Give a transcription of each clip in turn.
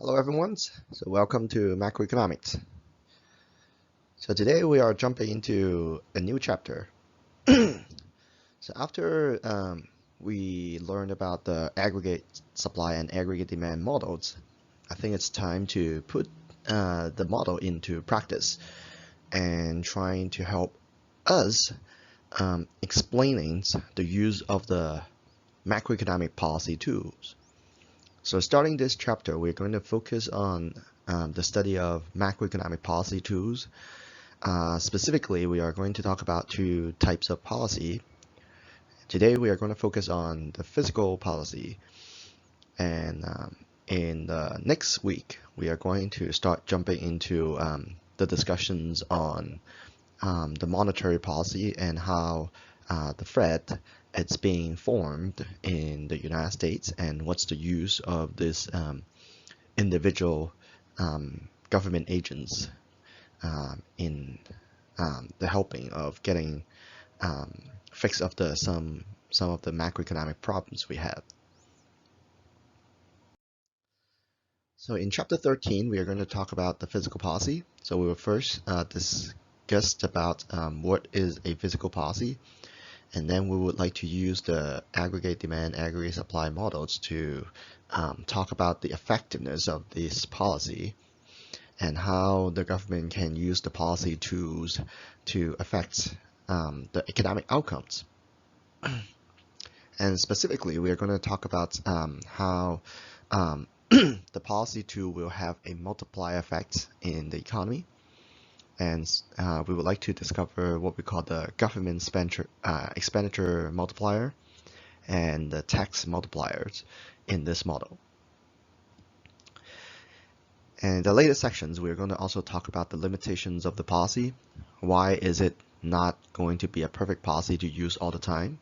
Hello everyone, so welcome to Macroeconomics. So today we are jumping into a new chapter. So after we learned about the aggregate supply and aggregate demand models, I think it's time to put the model into practice and trying to help us explaining the use of the macroeconomic policy tools. So starting this chapter, we're going to focus on the study of macroeconomic policy tools. Specifically, we are going to talk about two types of policy. Today, we are going to focus on the fiscal policy. And in the next week, we are going to start jumping into the discussions on the monetary policy and how the Fed it's being formed in the United States and what's the use of this individual government agents in the helping of getting fix of the some of the macroeconomic problems we have. So in chapter 13, we are going to talk about the fiscal policy. So we will first discuss about what is a fiscal policy, and then we would like to use the aggregate demand, aggregate supply models to talk about the effectiveness of this policy and how the government can use the policy tools to affect the economic outcomes. And specifically, we are going to talk about how the policy tool will have a multiplier effect in the economy. And we would like to discover what we call the government expenditure multiplier and the tax multipliers in this model. And the later sections, we're going to also talk about the limitations of the policy. Why is it not going to be a perfect policy to use all the time?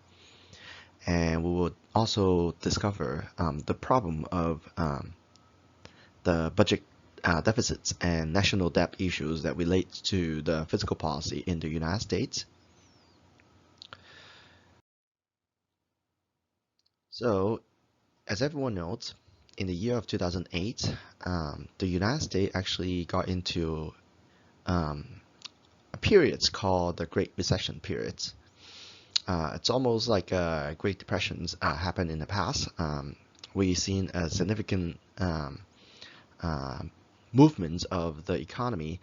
And we will also discover the problem of the budget deficits and national debt issues that relate to the fiscal policy in the United States. So, as everyone knows, in the year of 2008, the United States actually got into a period called the Great Recession periods. It's almost like Great Depressions happened in the past. We've seen a significant movements of the economy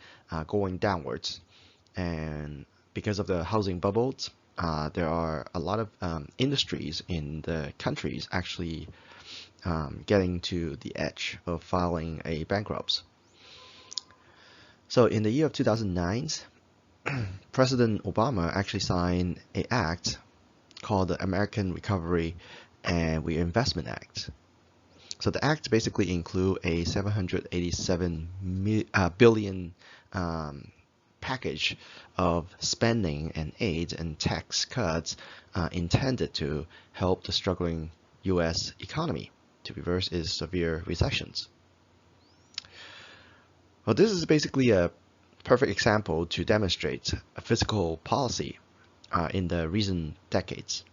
going downwards, and because of the housing bubbles, there are a lot of industries in the countries actually getting to the edge of filing a bankruptcy. So in the year of 2009, President Obama actually signed an act called the American Recovery and Reinvestment Act. So the act basically includes a $787 billion package of spending and aid and tax cuts intended to help the struggling U.S. economy to reverse its severe recessions. Well, this is basically a perfect example to demonstrate a fiscal policy in the recent decades.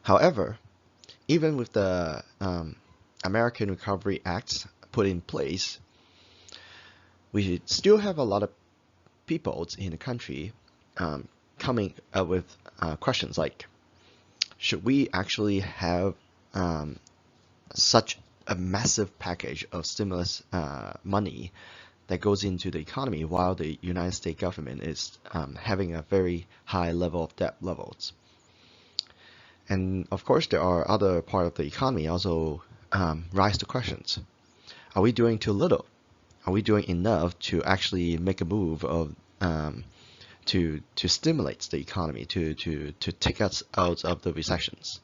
However, even with the American Recovery Act put in place, we still have a lot of people in the country coming up with questions like, should we actually have such a massive package of stimulus money that goes into the economy while the United States government is having a very high level of debt levels? And of course, there are other part of the economy also rise to questions. Are we doing too little? Are we doing enough to actually make a move of to stimulate the economy to take us out of the recessions?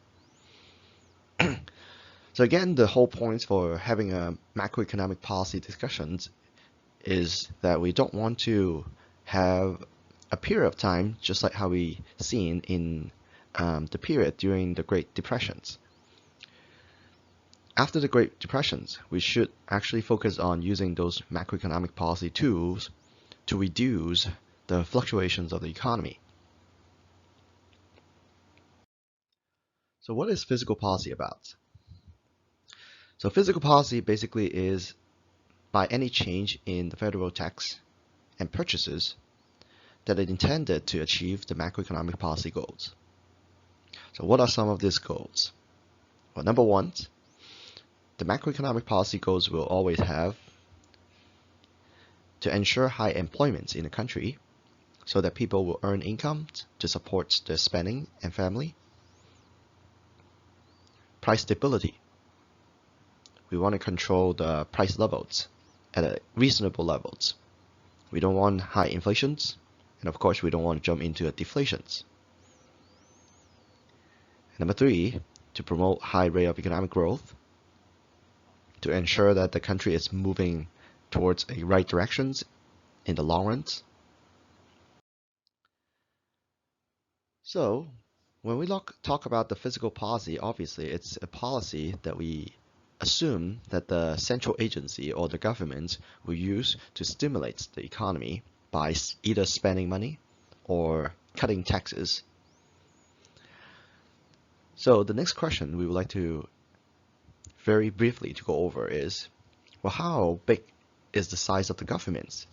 So again, the whole point for having a macroeconomic policy discussions is that we don't want to have a period of time just like how we seen in the period during the Great Depressions. After the Great Depressions, we should actually focus on using those macroeconomic policy tools to reduce the fluctuations of the economy. So what is fiscal policy about? So fiscal policy basically is by any change in the federal tax and purchases that are intended to achieve the macroeconomic policy goals. So what are some of these goals? Well, number one, the macroeconomic policy goals will always have to ensure high employment in the country so that people will earn income to support their spending and family. Price stability. We want to control the price levels at a reasonable levels. We don't want high inflations, and of course we don't want to jump into a deflations. Number three, to promote high rate of economic growth, to ensure that the country is moving towards a right directions in the long run. So when we talk about the fiscal policy, obviously it's a policy that we assume that the central agency or the government will use to stimulate the economy by either spending money or cutting taxes. So the next question we would like to very briefly to go over is, well, how big is the size of the governments?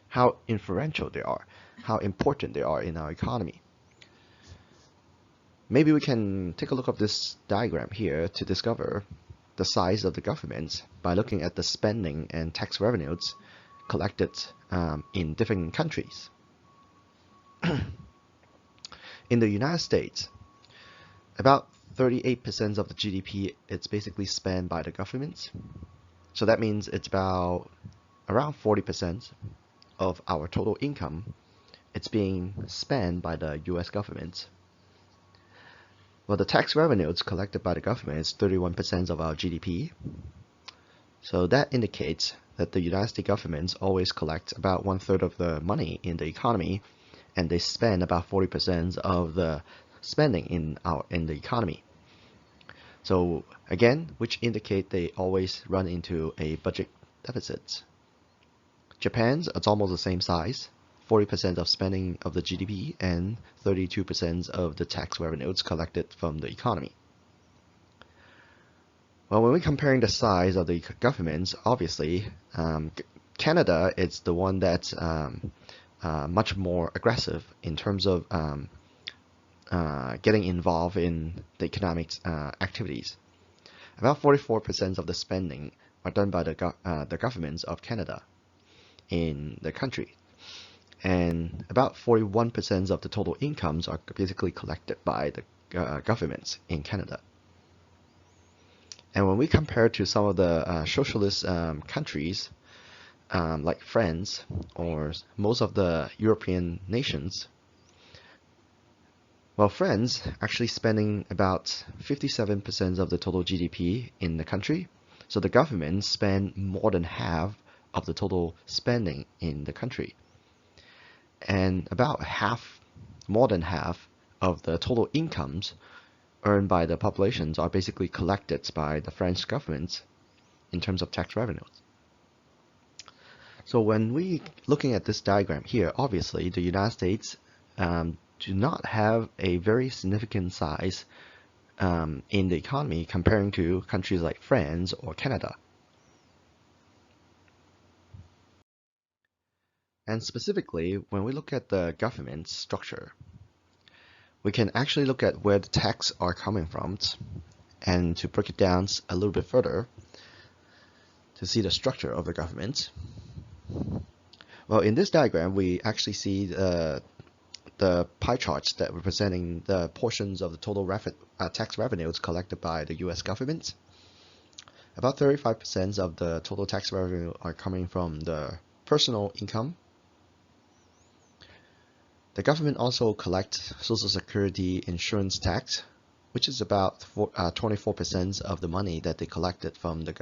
How influential they are, how important they are in our economy. Maybe we can take a look at this diagram here to discover the size of the governments by looking at the spending and tax revenues collected in different countries. In the United States, about 38% of the GDP is basically spent by the government. So that means it's about around 40% of our total income. It's being spent by the US government. Well, the tax revenues collected by the government is 31% of our GDP. So that indicates that the United States government always collects about 1/3 of the money in the economy, and they spend about 40% of the spending in the economy. So again, which indicate they always run into a budget deficit. Japan's, it's almost the same size, 40% of spending of the GDP and 32% of the tax revenues collected from the economy. Well, when we're comparing the size of the governments, obviously, Canada is the one that's much more aggressive in terms of getting involved in the economic activities. About 44% of the spending are done by the governments of Canada in the country. And about 41% of the total incomes are basically collected by the governments in Canada. And when we compare to some of the socialist countries, like France or most of the European nations, well, France actually spending about 57% of the total GDP in the country. So the government spend more than half of the total spending in the country. And about more than half of the total incomes earned by the populations are basically collected by the French government in terms of tax revenues. So when we looking at this diagram here, obviously the United States do not have a very significant size in the economy comparing to countries like France or Canada. And specifically, when we look at the government structure, we can actually look at where the tax are coming from, and to break it down a little bit further, to see the structure of the government. Well, in this diagram, we actually see the pie charts that representing the portions of the total tax revenues collected by the US government. About 35% of the total tax revenue are coming from the personal income. The government also collects Social Security insurance tax, which is about 24% of the money that they collected from the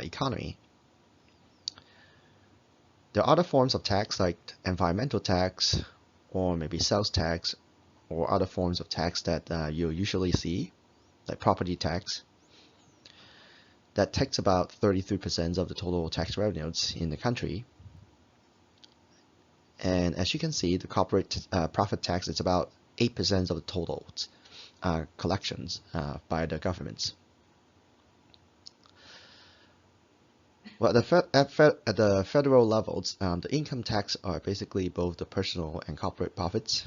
economy. There are other forms of tax like environmental tax, or maybe sales tax, or other forms of tax that you'll usually see, like property tax. That takes about 33% of the total tax revenues in the country. And as you can see, the corporate profit tax is about 8% of the total collections by the governments. Well, at the federal levels, the income tax are basically both the personal and corporate profits,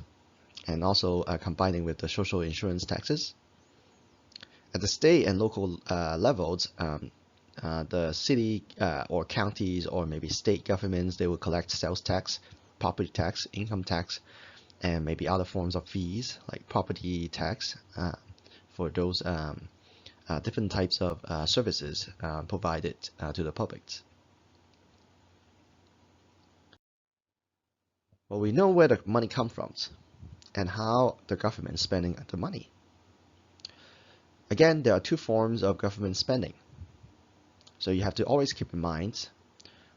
and also combining with the social insurance taxes. At the state and local levels, the city or counties or maybe state governments, they will collect sales tax, property tax, income tax, and maybe other forms of fees like property tax for those different types of services provided to the public. Well, we know where the money comes from and how the government is spending the money. Again, there are two forms of government spending. So you have to always keep in mind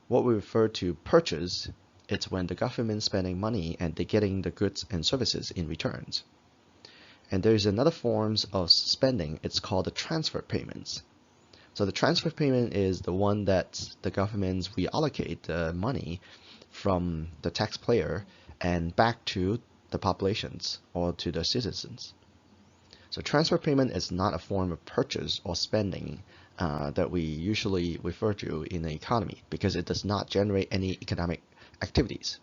what we refer to purchase. It's when the government is spending money and they're getting the goods and services in returns. And there's another forms of spending. It's called the transfer payments. So the transfer payment is the one that the governments reallocate the money from the taxpayer and back to the populations or to the citizens. So transfer payment is not a form of purchase or spending that we usually refer to in the economy because it does not generate any economic activities.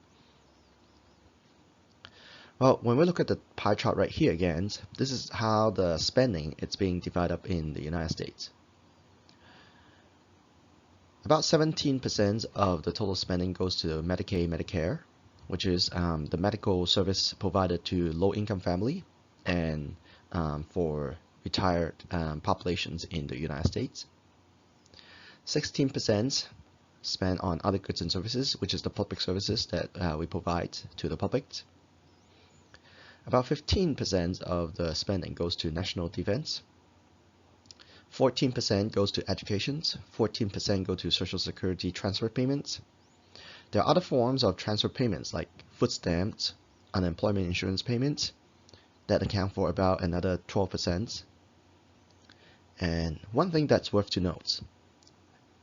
Well, when we look at the pie chart right here again, this is how the spending is being divided up in the United States. About 17% of the total spending goes to Medicaid, Medicare, which is the medical service provided to low-income family and for retired populations in the United States. 16% spent on other goods and services, which is the public services that we provide to the public. About 15% of the spending goes to national defense. 14% goes to education. 14% go to Social Security transfer payments. There are other forms of transfer payments like food stamps, unemployment insurance payments that account for about another 12%. And one thing that's worth to note,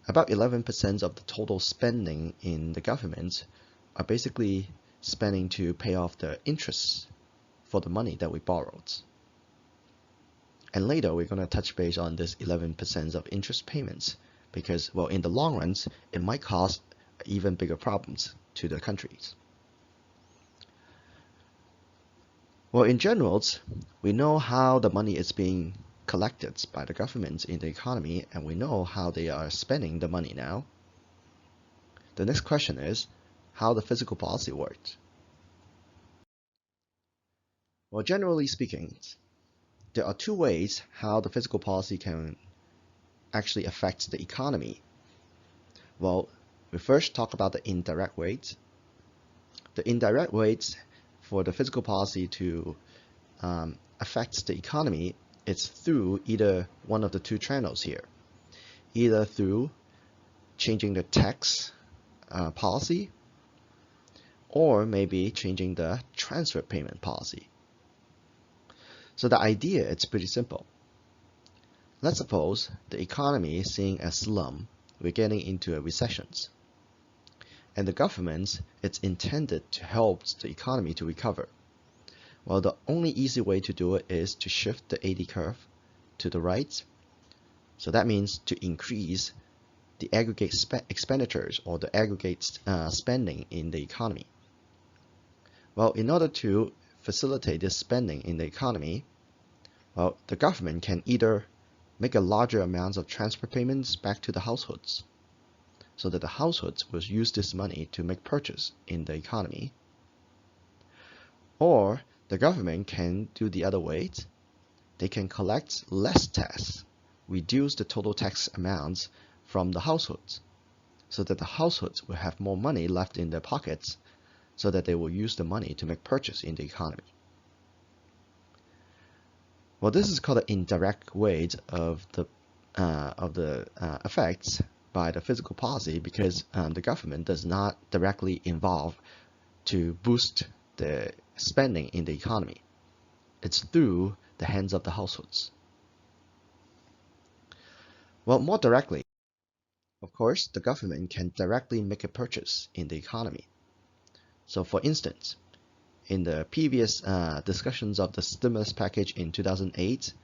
about 11% of the total spending in the government are basically spending to pay off the interest for the money that we borrowed. And later we're going to touch base on this 11% of interest payments because, well, in the long run, it might cause even bigger problems to the countries. Well, in general, we know how the money is being collected by the government in the economy, and we know how they are spending the money now. The next question is how the fiscal policy works. Well, generally speaking, there are two ways how the fiscal policy can actually affect the economy. Well, we first talk about the indirect ways. The indirect ways for the fiscal policy to affect the economy is through either one of the two channels here, either through changing the tax policy or maybe changing the transfer payment policy. So the idea is pretty simple. Let's suppose the economy is seeing a slump, we're getting into a recession. And the government, it's intended to help the economy to recover. Well, the only easy way to do it is to shift the AD curve to the right. So that means to increase the aggregate expenditures or the aggregate spending in the economy. Well, in order to facilitate this spending in the economy, well, the government can either make a larger amount of transfer payments back to the households so that the households will use this money to make purchase in the economy, or the government can do the other way. They can collect less tax, reduce the total tax amounts from the households so that the households will have more money left in their pockets so that they will use the money to make purchase in the economy. Well, this is called the indirect way of the effects by the fiscal policy because the government does not directly involve to boost the spending in the economy. It's through the hands of the households. Well, more directly, of course, the government can directly make a purchase in the economy. So for instance, in the previous discussions of the stimulus package in 2008,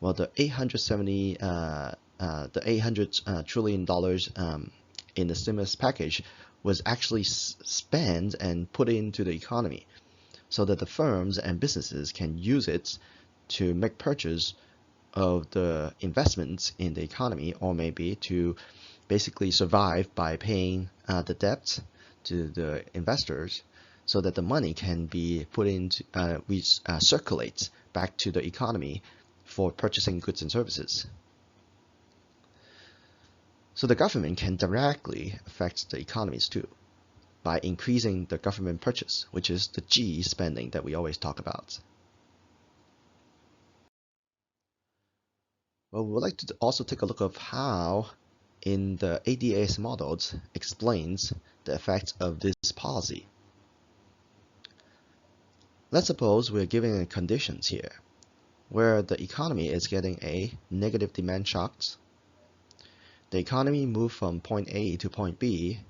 well, the $870 the $800 trillion in the stimulus package was actually spent and put into the economy, so that the firms and businesses can use it to make purchase of the investments in the economy, or maybe to basically survive by paying the debts to the investors, so that the money can be put into circulates back to the economy for purchasing goods and services. So the government can directly affect the economies too, by increasing the government purchase, which is the G spending that we always talk about. Well, we would like to also take a look at how in the ADAS models explains the effects of this policy. Let's suppose we're given conditions here where the economy is getting a negative demand shocks. The economy moved from point A to point B,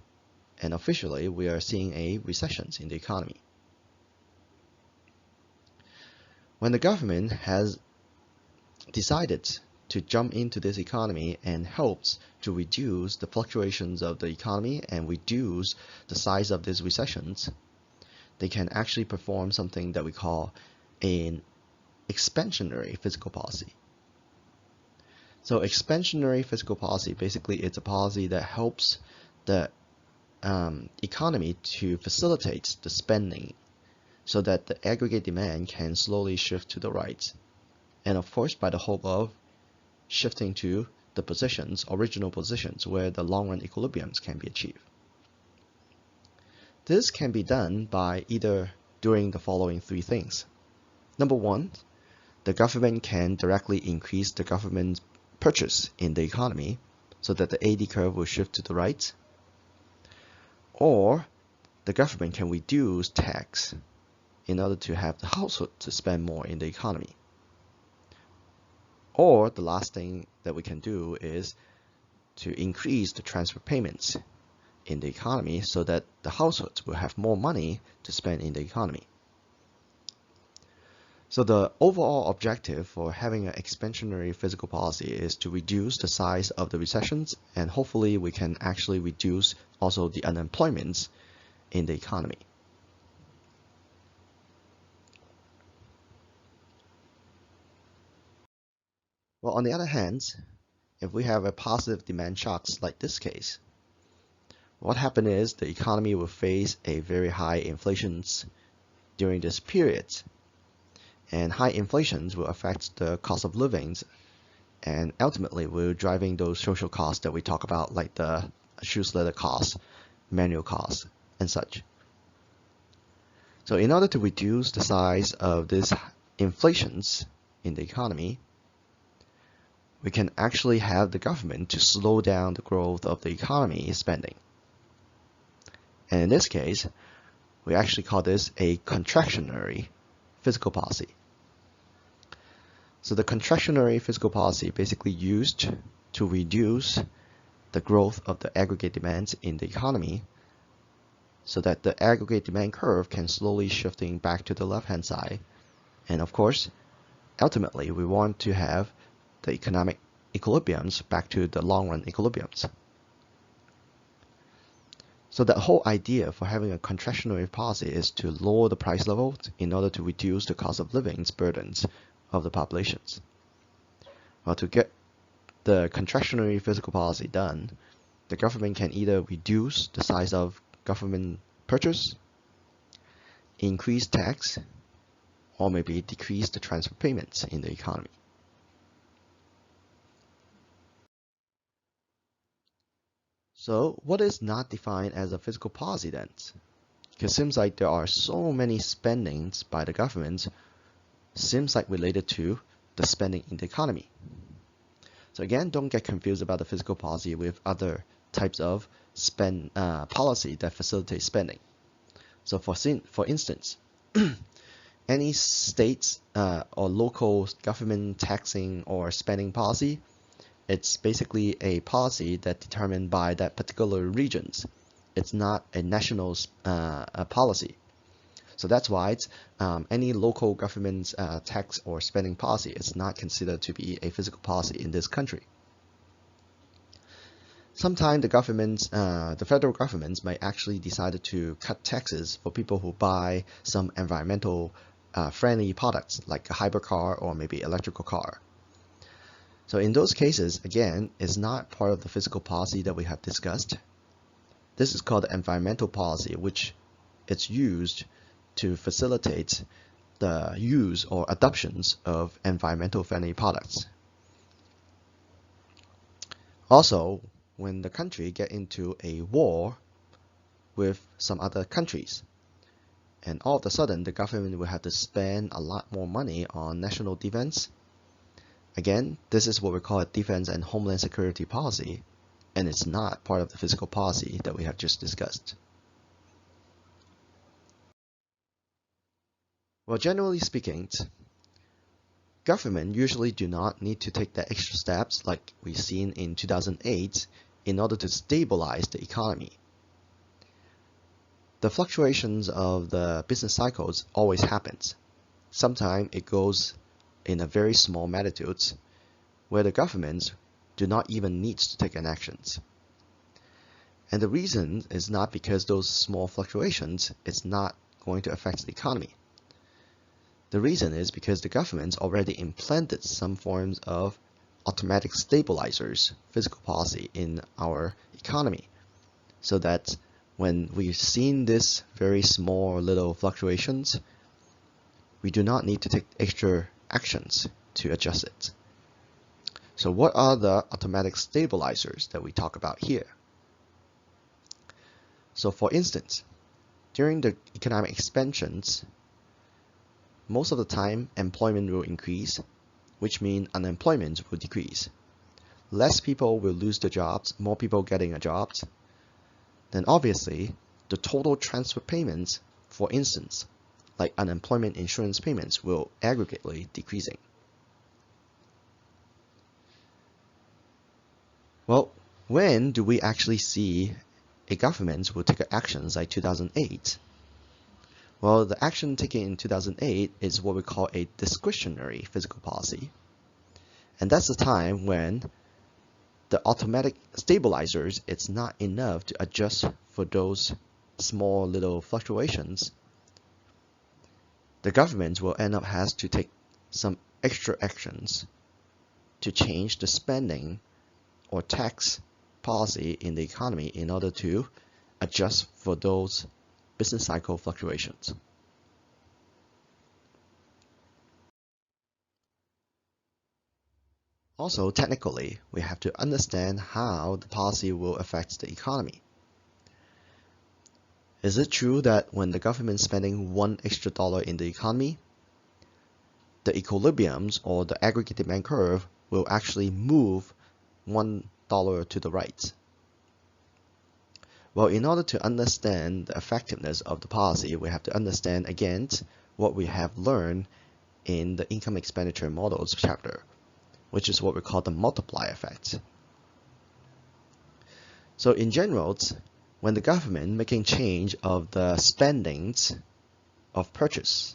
and officially we are seeing a recession in the economy. When the government has decided to jump into this economy and helps to reduce the fluctuations of the economy and reduce the size of these recessions, they can actually perform something that we call an expansionary fiscal policy. So expansionary fiscal policy, basically it's a policy that helps the economy to facilitate the spending so that the aggregate demand can slowly shift to the right. And of course, by the hope of shifting to the positions, original positions, where the long-run equilibriums can be achieved. This can be done by either doing the following three things. Number one, the government can directly increase the government's purchase in the economy so that the AD curve will shift to the right. Or the government can reduce tax in order to have the household to spend more in the economy. Or the last thing that we can do is to increase the transfer payments in the economy so that the households will have more money to spend in the economy. So the overall objective for having an expansionary fiscal policy is to reduce the size of the recessions, and hopefully we can actually reduce also the unemployment in the economy. Well, on the other hand, if we have a positive demand shocks like this case, what happened is the economy will face a very high inflations during this period. And high inflations will affect the cost of living, and ultimately will driving those social costs that we talk about, like the shoes leather costs, manual costs, and such. So in order to reduce the size of these inflations in the economy, we can actually have the government to slow down the growth of the economy spending. And in this case, we actually call this a contractionary fiscal policy. So the contractionary fiscal policy basically used to reduce the growth of the aggregate demands in the economy so that the aggregate demand curve can slowly shifting back to the left-hand side. And of course, ultimately, we want to have the economic equilibriums back to the long-run equilibriums. So the whole idea for having a contractionary policy is to lower the price level in order to reduce the cost of living burdens of the populations. Well, to get the contractionary fiscal policy done, the government can either reduce the size of government purchase, increase tax, or maybe decrease the transfer payments in the economy. So what is not defined as a fiscal policy then? Because it seems like there are so many spendings by the government, seems like related to the spending in the economy. So again, don't get confused about the fiscal policy with other types of policy that facilitate spending. So for instance, any states or local government taxing or spending policy, it's basically a policy that's determined by that particular regions. It's not a national policy. So that's why it's, any local government tax or spending policy is not considered to be a fiscal policy in this country. Sometimes the federal governments might actually decide to cut taxes for people who buy some environmental friendly products like a hybrid car or maybe electrical car. So in those cases, again, it's not part of the fiscal policy that we have discussed. This is called environmental policy, which it's used to facilitate the use or adoptions of environmental friendly products. Also, when the country get into a war with some other countries, and all of a sudden the government will have to spend a lot more money on national defense. Again, this is what we call a defense and homeland security policy, and it's not part of the fiscal policy that we have just discussed. Well, generally speaking, government usually do not need to take the extra steps like we've seen in 2008 in order to stabilize the economy. The fluctuations of the business cycles always happens. Sometimes it goes in a very small magnitudes where the governments do not even need to take an actions. And the reason is not because those small fluctuations is not going to affect the economy. The reason is because the governments already implanted some forms of automatic stabilizers, fiscal policy in our economy, so that when we've seen this very small little fluctuations, we do not need to take extra actions to adjust it. So what are the automatic stabilizers that we talk about here? So for instance, during the economic expansions, most of the time employment will increase, which means unemployment will decrease. Less people will lose their jobs, more people getting a job. Then obviously, the total transfer payments, for instance, like unemployment insurance payments, will aggregately decreasing. Well, when do we actually see a government will take actions like 2008? Well, the action taken in 2008 is what we call a discretionary fiscal policy. And that's the time when the automatic stabilizers, it's not enough to adjust for those small little fluctuations. The government will end up has to take some extra actions to change the spending or tax policy in the economy in order to adjust for those business cycle fluctuations. Also, technically, we have to understand how the policy will affect the economy. Is it true that when the government is spending $1 extra in the economy, the equilibriums or the aggregate demand curve will actually move $1 to the right? Well, in order to understand the effectiveness of the policy, we have to understand again what we have learned in the income expenditure models chapter, which is what we call the multiplier effect. So in general, when the government making change of the spendings of purchase,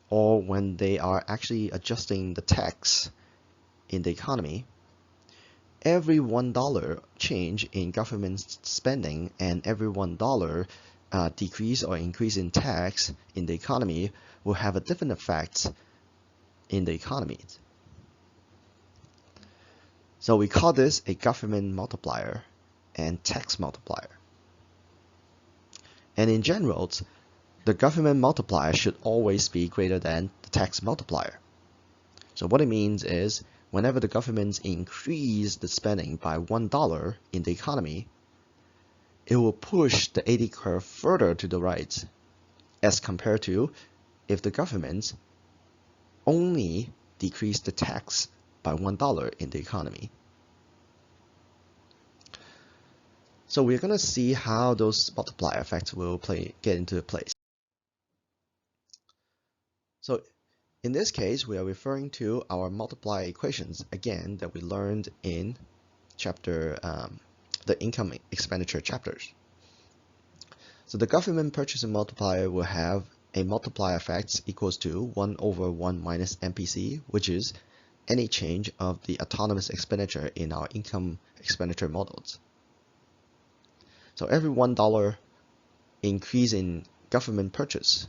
or when they are actually adjusting the tax in the economy, every $1 change in government spending and every $1 decrease or increase in tax in the economy will have a different effect in the economy. So we call this a government multiplier and tax multiplier. And in general, the government multiplier should always be greater than the tax multiplier. So what it means is whenever the government increase the spending by $1 in the economy, it will push the 80 curve further to the right as compared to if the government only decreased the tax by $1 in the economy. So we're going to see how those multiplier effects will get into place. So in this case, we are referring to our multiplier equations again that we learned in chapter the income expenditure chapters. So the government purchasing multiplier will have a multiplier effect equals to 1 over 1 minus MPC, which is any change of the autonomous expenditure in our income expenditure models. So every $1 increase in government purchase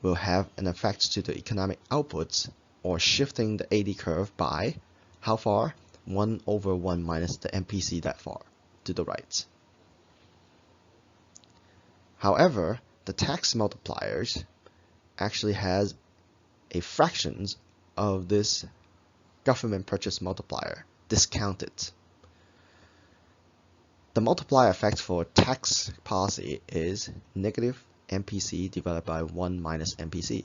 will have an effect to the economic outputs, or shifting the AD curve by how far? 1 over 1 minus the MPC that far to the right. However, the tax multipliers actually has a fractions of this government purchase multiplier discounted. The multiplier effect for tax policy is negative MPC divided by 1 minus MPC.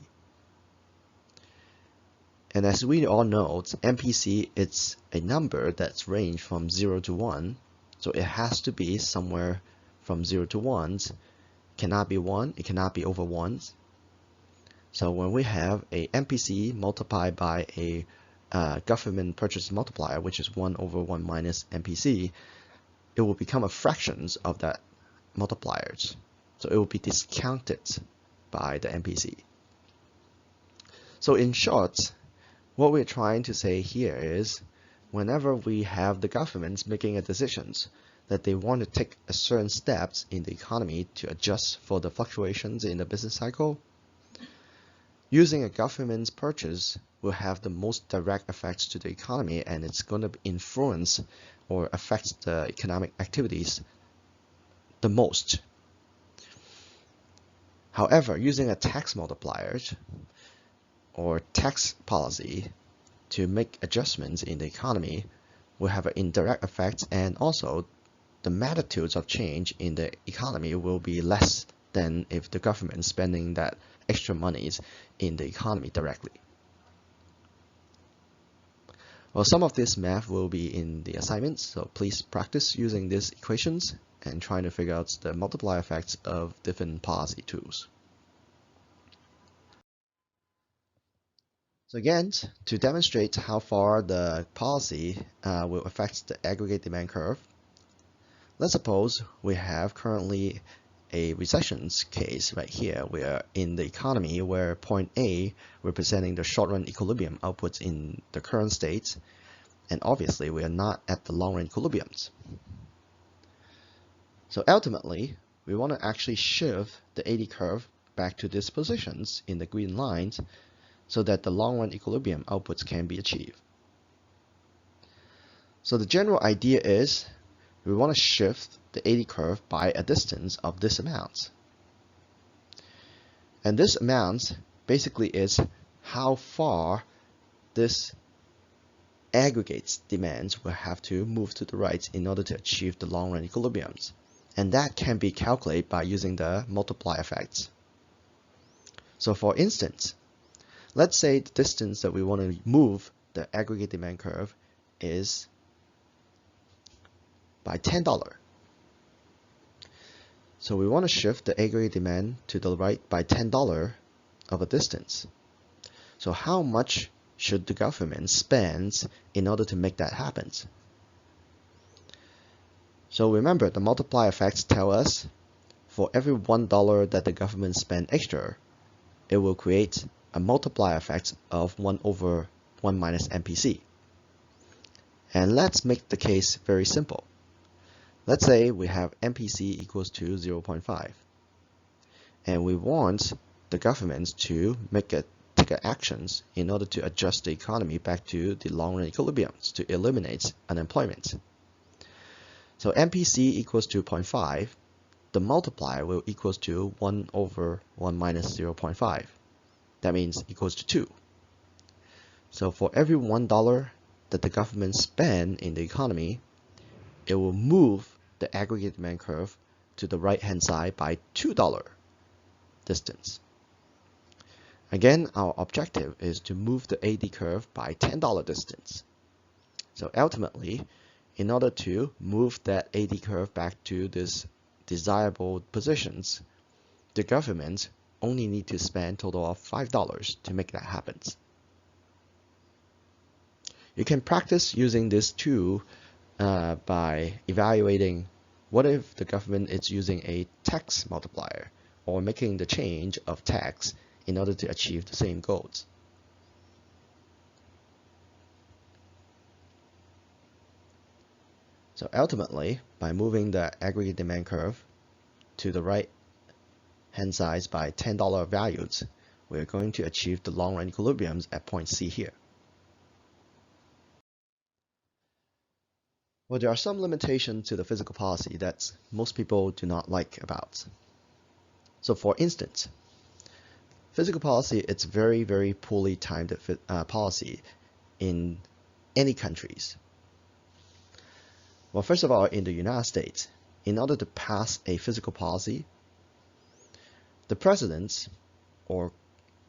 And as we all know, MPC is a number that's ranged from 0 to 1, so it has to be somewhere from 0 to 1. Cannot be 1, it cannot be over 1. So when we have a MPC multiplied by a government purchase multiplier, which is 1 over 1 minus MPC, it will become a fractions of that multipliers. So it will be discounted by the MPC. So in short, what we're trying to say here is, whenever we have the governments making a decisions that they want to take a certain steps in the economy to adjust for the fluctuations in the business cycle, using a government's purchase will have the most direct effects to the economy, and it's going to influence or affect the economic activities the most. However, using a tax multipliers or tax policy to make adjustments in the economy will have an indirect effect, and also the magnitudes of change in the economy will be less than if the government is spending that extra monies in the economy directly. Well, some of this math will be in the assignments, so please practice using these equations and trying to figure out the multiplier effects of different policy tools. So again, to demonstrate how far the policy will affect the aggregate demand curve, let's suppose we have currently a recession's case right here. We are in the economy where point A representing the short-run equilibrium outputs in the current state, and obviously we are not at the long-run equilibriums. So ultimately, we want to actually shift the AD curve back to these positions in the green lines so that the long-run equilibrium outputs can be achieved. So the general idea is we want to shift the AD curve by a distance of this amount. And this amount basically is how far this aggregate demands will have to move to the right in order to achieve the long-run equilibriums. And that can be calculated by using the multiplier effects. So for instance, let's say the distance that we want to move the aggregate demand curve is by $10. So we want to shift the aggregate demand to the right by $10 of a distance. So how much should the government spend in order to make that happen? So remember, the multiplier effects tell us for every $1 that the government spend extra, it will create a multiplier effect of 1 over 1 minus MPC. And let's make the case very simple. Let's say we have MPC equals to 0.5, and we want the government to take actions in order to adjust the economy back to the long-run equilibriums to eliminate unemployment. So MPC equals to 0.5, the multiplier will equals to 1 over 1 minus 0.5. That means equals to 2. So for every $1 that the government spend in the economy, it will move the aggregate demand curve to the right-hand side by $2 distance. Again, our objective is to move the AD curve by $10 distance. So ultimately, in order to move that AD curve back to this desirable positions, the government only need to spend a total of $5 to make that happen. You can practice using this tool by evaluating what if the government is using a tax multiplier or making the change of tax in order to achieve the same goals. So ultimately, by moving the aggregate demand curve to the right hand side by $10 values, we're going to achieve the long-run equilibriums at point C here. Well, there are some limitations to the fiscal policy that most people do not like about. So for instance, fiscal policy, it's very, very poorly timed policy in any countries. Well, first of all, in the United States, in order to pass a fiscal policy, the presidents or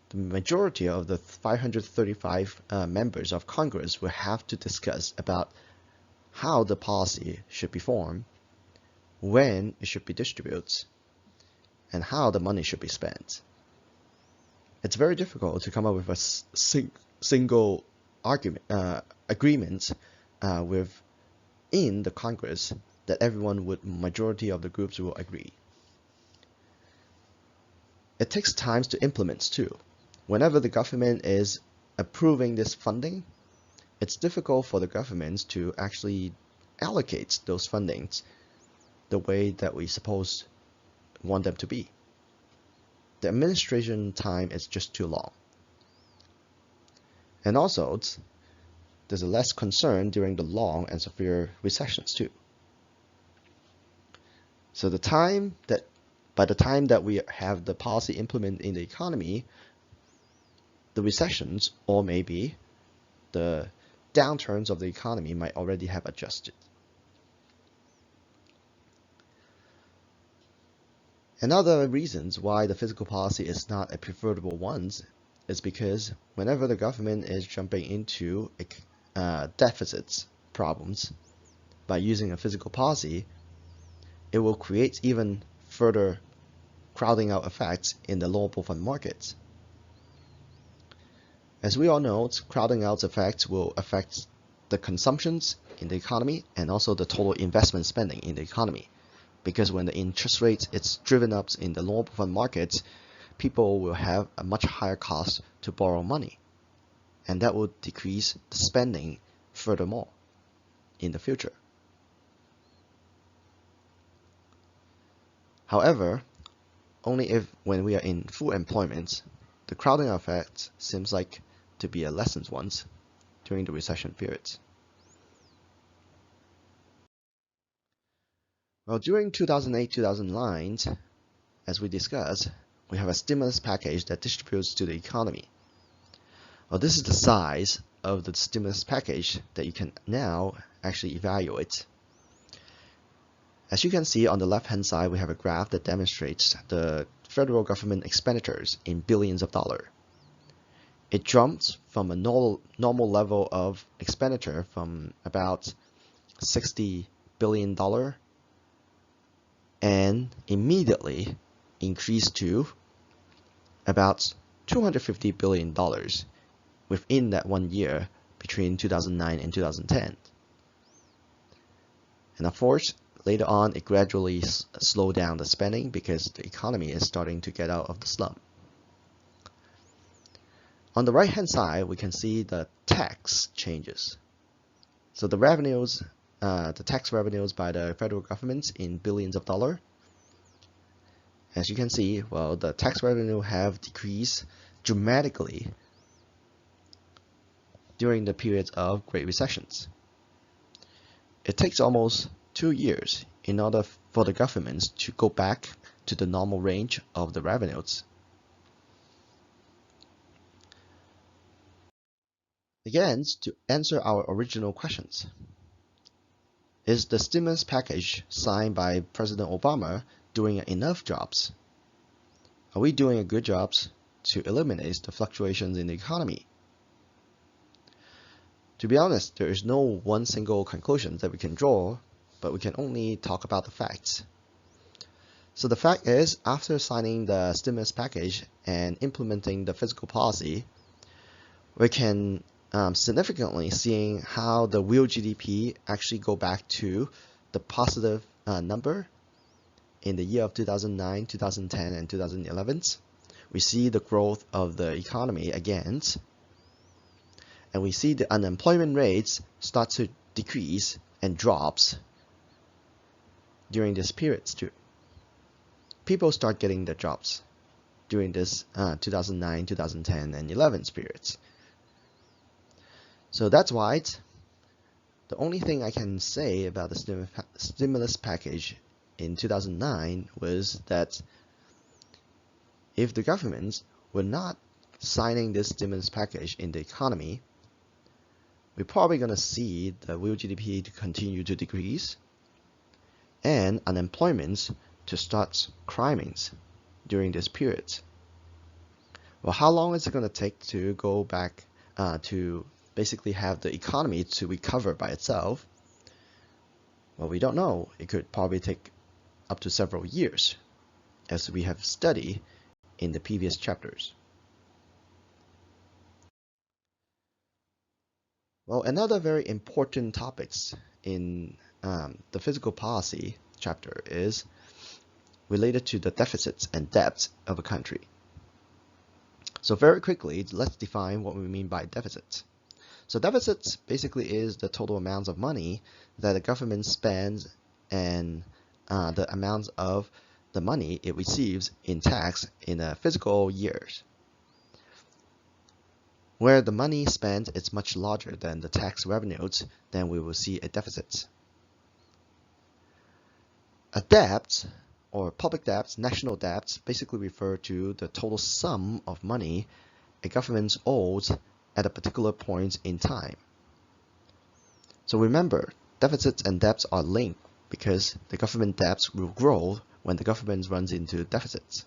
the majority of the 535 members of Congress will have to discuss about how the policy should be formed, when it should be distributed, and how the money should be spent. It's very difficult to come up with a single agreement within the Congress that majority of the groups will agree. It takes time to implement too. Whenever the government is approving this funding, it's difficult for the governments to actually allocate those fundings the way that we want them to be. The administration time is just too long. And also, there's a less concern during the long and severe recessions too. So by the time that we have the policy implemented in the economy, the recessions or maybe the downturns of the economy might already have adjusted. Another reasons why the fiscal policy is not a preferable one is because whenever the government is jumping into deficits problems by using a fiscal policy, it will create even further crowding out effects in the local bond markets. As we all know, crowding out effects will affect the consumptions in the economy and also the total investment spending in the economy. Because when the interest rate is driven up in the local bond markets, people will have a much higher cost to borrow money. And that will decrease the spending furthermore in the future. However, only when we are in full employment, the crowding effect seems like to be a lessened one during the recession periods. Well, during 2008-2009, as we discussed, we have a stimulus package that distributes to the economy. Well, this is the size of the stimulus package that you can now actually evaluate. As you can see on the left-hand side, we have a graph that demonstrates the federal government expenditures in billions of dollars. It jumped from a normal level of expenditure from about $60 billion and immediately increased to about $250 billion within that 1 year between 2009 and 2010. And of course, later on, it gradually slowed down the spending because the economy is starting to get out of the slump. On the right-hand side, we can see the tax changes. So the revenues, the tax revenues by the federal government in billions of dollars. As you can see, well, the tax revenue have decreased dramatically during the periods of Great Recessions. It takes almost 2 years in order for the governments to go back to the normal range of the revenues. Again, to answer our original questions, is the stimulus package signed by President Obama doing enough jobs? Are we doing a good job to eliminate the fluctuations in the economy? To be honest, there is no one single conclusion that we can draw, but we can only talk about the facts. So the fact is, after signing the stimulus package and implementing the fiscal policy, we can significantly seeing how the real GDP actually go back to the positive number in the year of 2009, 2010, and 2011. We see the growth of the economy again, and we see the unemployment rates start to decrease and drops during these periods too. People start getting their jobs during this 2009, 2010, and 11 periods. So that's why the only thing I can say about the stimulus package in 2009 was that if the governments were not signing this stimulus package in the economy, we're probably going to see the real GDP to continue to decrease and unemployment to start climbing during this period. Well, how long is it going to take to go back to basically have the economy to recover by itself? Well, we don't know. It could probably take up to several years, as we have studied in the previous chapters. Well, another very important topics in the fiscal policy chapter is related to the deficits and debts of a country. So very quickly, let's define what we mean by deficits. So deficits basically is the total amounts of money that the government spends and the amounts of the money it receives in tax in a fiscal year. Where the money spent is much larger than the tax revenues, then we will see a deficit. A debt, or public debts, national debts, basically refer to the total sum of money a government owes at a particular point in time. So remember, deficits and debts are linked because the government debts will grow when the government runs into deficits.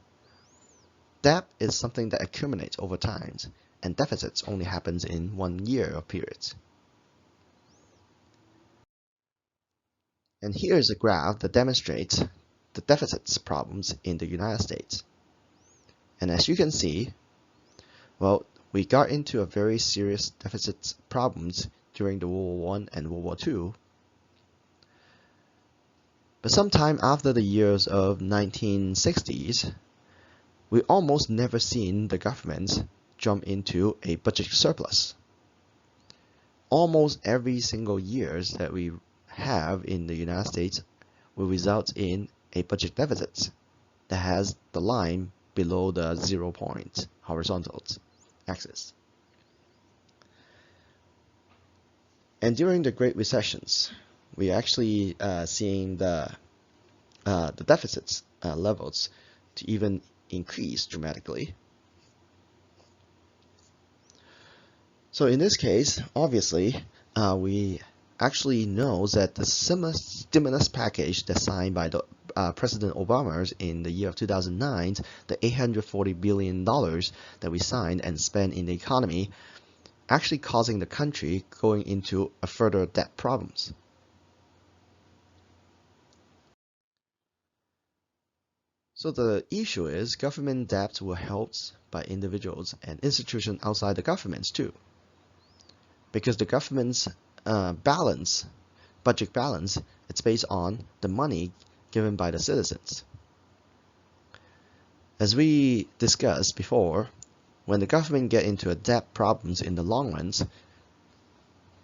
Debt is something that accumulates over time, and deficits only happens in 1 year of periods. And here is a graph that demonstrates the deficits problems in the United States. And as you can see, well, we got into a very serious deficit problems during the World War I and World War II. But sometime after the years of 1960s, we almost never seen the government jump into a budget surplus. Almost every single years that we have in the United States will result in a budget deficit that has the line below the 0 point horizontal axis. And during the Great Recessions, we actually seeing the deficits levels to even increase dramatically. So in this case, obviously, we actually know that the stimulus package that's signed by the President Obama in the year of 2009, the $840 billion that we signed and spent in the economy, actually causing the country going into a further debt problems. So the issue is government debt were held by individuals and institutions outside the governments too. Because the government's budget balance, it's based on the money given by the citizens. As we discussed before, when the government get into a debt problems in the long run,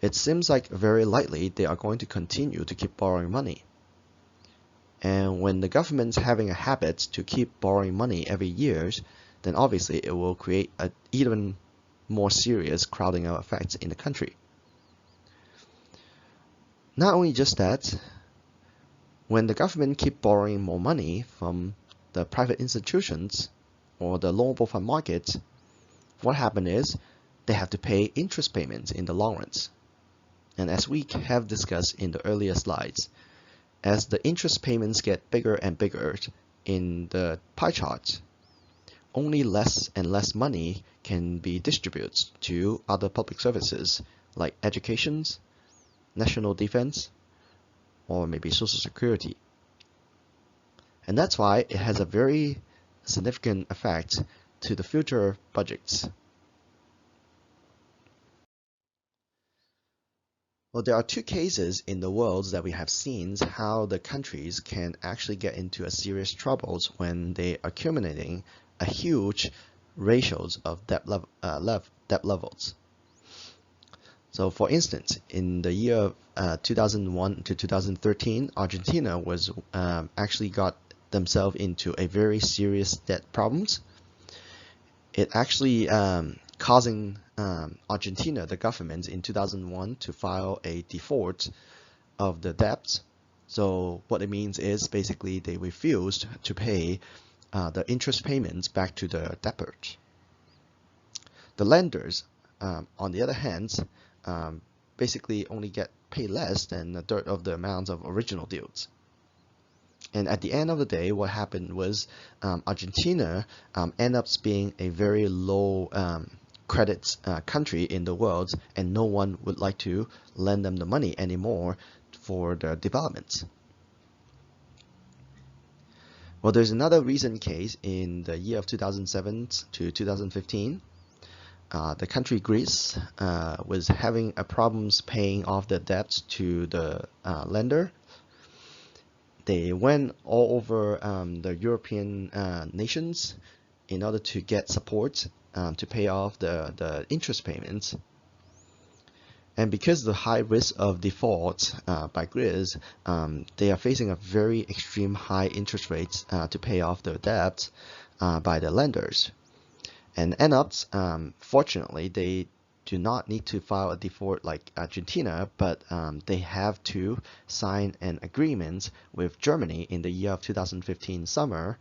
it seems like very likely they are going to continue to keep borrowing money. And when the government's having a habit to keep borrowing money every year, then obviously it will create an even more serious crowding out effects in the country. Not only just that, when the government keep borrowing more money from the private institutions or the loanable fund market, what happens is they have to pay interest payments in the long run. And as we have discussed in the earlier slides, as the interest payments get bigger and bigger in the pie chart, only less and less money can be distributed to other public services like education, national defense, or maybe social security. And that's why it has a very significant effect to the future budgets. Well, there are two cases in the world that we have seen how the countries can actually get into a serious troubles when they are accumulating a huge ratios of debt levels. So for instance, in the year of 2001 to 2013, Argentina was actually got themselves into a very serious debt problems. It actually causing Argentina, the government, in 2001 to file a default of the debts. So what it means is basically they refused to pay the interest payments back to the debtors. The lenders, on the other hand, basically only get paid less than a third of the amount of original deals. And at the end of the day, what happened was Argentina ended up being a very low credit country in the world, and no one would like to lend them the money anymore for the development. Well, there's another recent case in the year of 2007 to 2015. The country Greece was having problems paying off the debts to the lender. They went all over the European nations in order to get support to pay off the interest payments. And because of the high risk of default by Greece, they are facing a very extreme high interest rates to pay off their debt by the lenders. And end up, fortunately, they do not need to file a default like Argentina, but they have to sign an agreement with Germany in the year of 2015 summer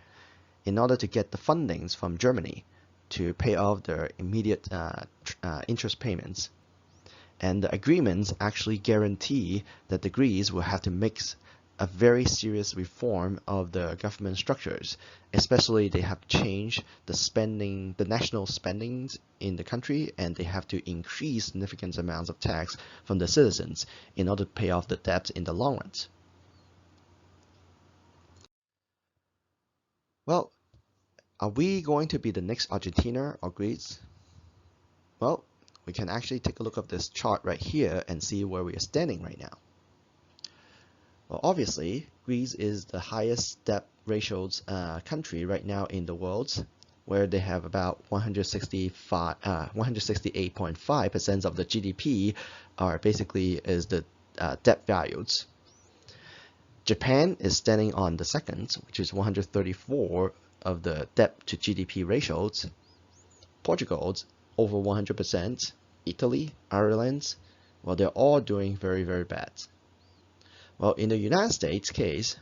in order to get the fundings from Germany to pay off their immediate interest payments. And the agreements actually guarantee that the Greece will have to make a very serious reform of the government structures. Especially they have changed the spending, the national spendings in the country, and they have to increase significant amounts of tax from the citizens in order to pay off the debt in the long run. Well, are we going to be the next Argentina or Greece? Well, we can actually take a look at this chart right here and see where we are standing right now. Well, obviously, Greece is the highest debt ratios country right now in the world, where they have about 168.5% of the GDP are basically is the debt values. Japan is standing on the second, which is 134 of the debt to GDP ratios. Portugal over 100%. Italy, Ireland, well, they're all doing very, very bad. Well, in the United States case,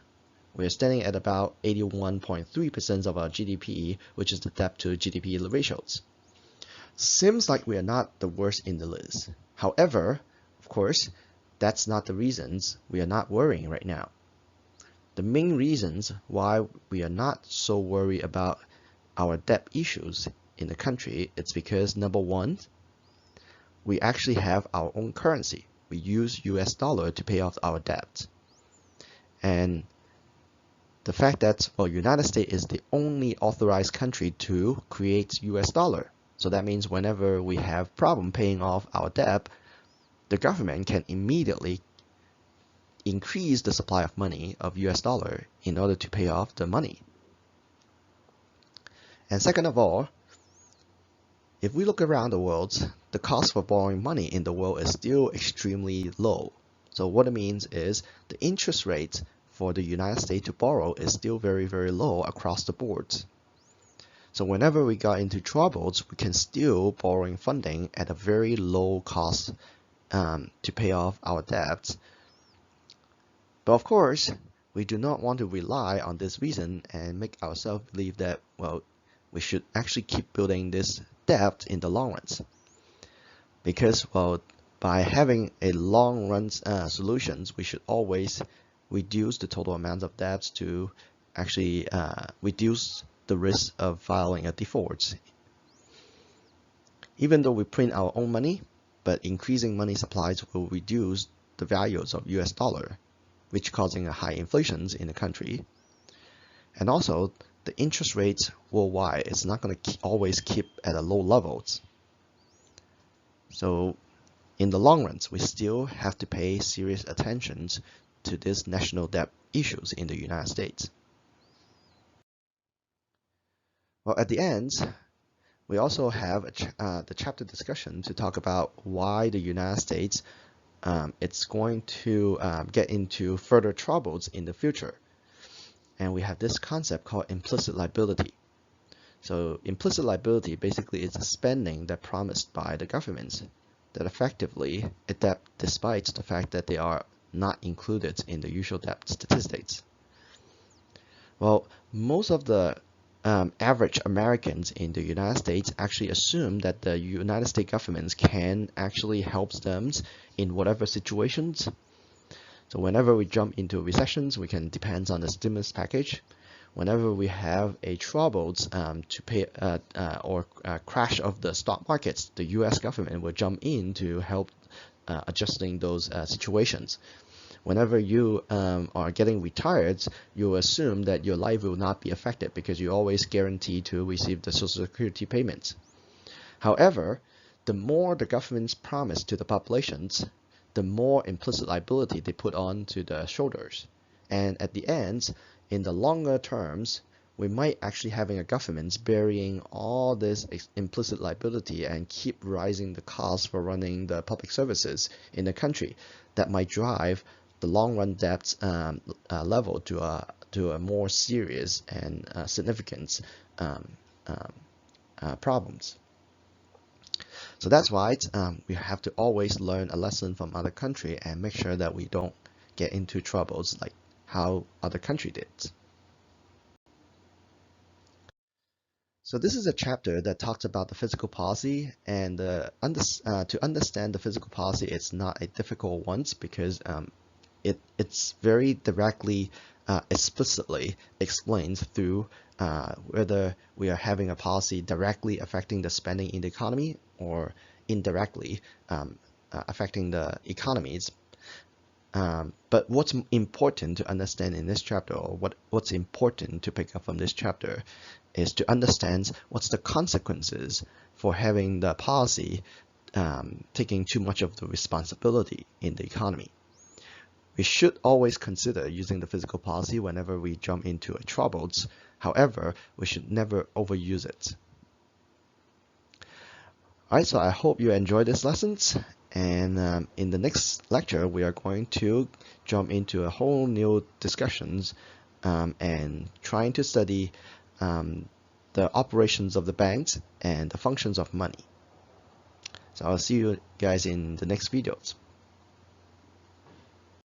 we're standing at about 81.3% of our GDP, which is the debt to GDP ratios. Seems like we are not the worst in the list. However, of course, that's not the reasons we are not worrying right now. The main reasons why we are not so worried about our debt issues in the country, it's because number one, we actually have our own currency. We use US dollar to pay off our debt. And the fact that, well, United States is the only authorized country to create US dollar. So that means whenever we have problem paying off our debt, the government can immediately increase the supply of money of US dollar in order to pay off the money. And second of all, if we look around the world, the cost for borrowing money in the world is still extremely low. So what it means is the interest rate for the United States to borrow is still very, very low across the board. So whenever we got into troubles, we can still borrowing funding at a very low cost to pay off our debts. But of course, we do not want to rely on this reason and make ourselves believe that, well, we should actually keep building this debt in the long run. Because, well, by having a long run solutions, we should always reduce the total amount of debts to actually reduce the risk of filing a default. Even though we print our own money, but increasing money supplies will reduce the values of US dollar, which causing a high inflation in the country. And also, the interest rates worldwide is not going to always keep at a low levels. So in the long run, we still have to pay serious attention to these national debt issues in the United States. Well, at the end, We also have the chapter discussion to talk about why the United States it's going to get into further troubles in the future. And we have this concept called implicit liability. So implicit liability basically is the spending that promised by the governments that effectively adapt despite the fact that they are not included in the usual debt statistics. Well, most of the average Americans in the United States actually assume that the United States governments can actually help them in whatever situations. So whenever we jump into recessions, we can depend on the stimulus package. Whenever we have a troubles to pay or crash of the stock markets, the U.S. government will jump in to help adjusting those situations. Whenever you are getting retired, you assume that your life will not be affected because you always guarantee to receive the Social Security payments. However, the more the governments promise to the populations, the more implicit liability they put on to the shoulders. And at the end, in the longer terms, we might actually having a government bearing all this implicit liability and keep rising the cost for running the public services in the country. That might drive the long-run debt level to a more serious and significant problems. So that's why we have to always learn a lesson from other country and make sure that we don't get into troubles like how other country did. So this is a chapter that talks about the fiscal policy, and to understand the fiscal policy, it's not a difficult one because it's very directly, explicitly explained through whether we are having a policy directly affecting the spending in the economy or indirectly affecting the economies. But what's important to understand in this chapter, or what's important to pick up from this chapter, is to understand what's the consequences for having the policy taking too much of the responsibility in the economy. We should always consider using the fiscal policy whenever we jump into troubles. However, we should never overuse it. Alright, so I hope you enjoyed these lessons. And in the next lecture, we are going to jump into a whole new discussions and trying to study the operations of the banks and the functions of money. So I'll see you guys in the next videos.